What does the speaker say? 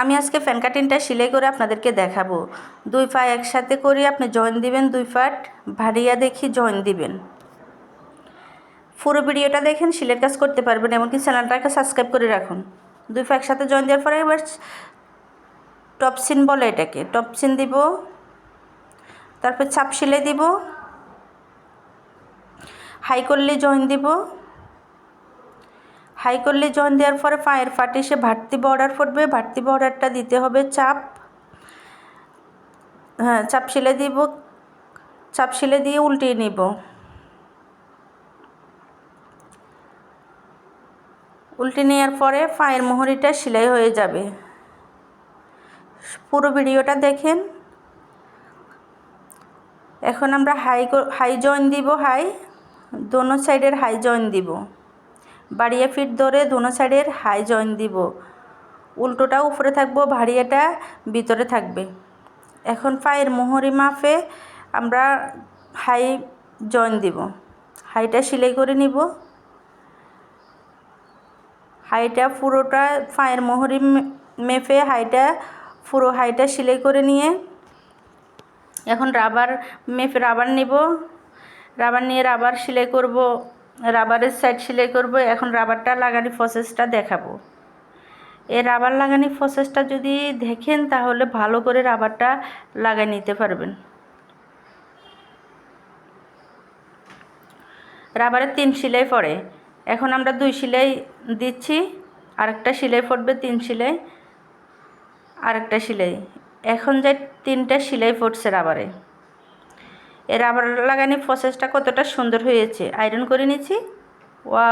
আমি আজকে ফ্যান কাটিংটা সেলাই করে আপনাদেরকে দেখাবো। 2 পা একসাথে করে আপনি জয়েন দিবেন, 2 পাট ভারিয়া দেখি জয়েন দিবেন। পুরো ভিডিওটা দেখেন, সেলাইয়ের কাজ করতে পারবেন, এমনকি চ্যানেলটাকে সাবস্ক্রাইব করে রাখুন। 2 পা একসাথে জয়েন দেওয়ার পরে এবার টপ সিন বলে এটাকে, টপ সিন দিব, তারপর চাপ সেলাই দিব, হাই করলে জয়েন দিব। হাই করলে জয়েন দেওয়ার পরে পায়ের ফাটে সে ভাটতি বর্ডার পড়বে, ভাটতি বর্ডারটা দিতে হবে চাপ, চাপ সেলাই দিব, চাপ সেলাই দিয়ে উল্টিয়ে নিব। উল্টে নেওয়ার পরে পায়ের মোহরিটা সেলাই হয়ে যাবে। পুরো ভিডিওটা দেখেন। এখন আমরা হাই জয়েন দিব, হাই দোনো সাইডের হাই জয়েন দিব, বাড়িয়ে ফিট ধরে দোনো সাইডের হাই জয়েন দিব। উল্টোটা উপরে থাকবো, ভাড়িয়াটা ভিতরে থাকবে। এখন পায়ের মোহরি মাপে আমরা হাই জয়েন দিব, হাইটা সেলাই করে নিব। হাইটা পুরোটা পায়ের মোহরি মেপে হাইটা পুরো হাইটা সেলাই করে নিয়ে এখন রাবার মেপে রাবার নিব, রাবার নিয়ে রাবার সেলাই করব, রাবারের সাইড সেলাই করব। এখন রাবারটা লাগানোর প্রসেসটা দেখাবো। এই রাবার লাগানোর প্রসেসটা যদি দেখেন তাহলে ভালো করে রাবারটা লাগাই নিতে পারবেন। রাবারের 3 সেলাই পড়ে, এখন আমরা 2 সেলাই দিচ্ছি, আরেকটা সেলাই পড়বে 3 সেলাই, আরেকটা সেলাই। এখন যে 3টা সেলাই পড়ছে রাবারে। এই রাবার লাগানোর প্রসেসটা কতটা সুন্দর হয়েছে, আয়রন করে নিচ্ছি। ওয়া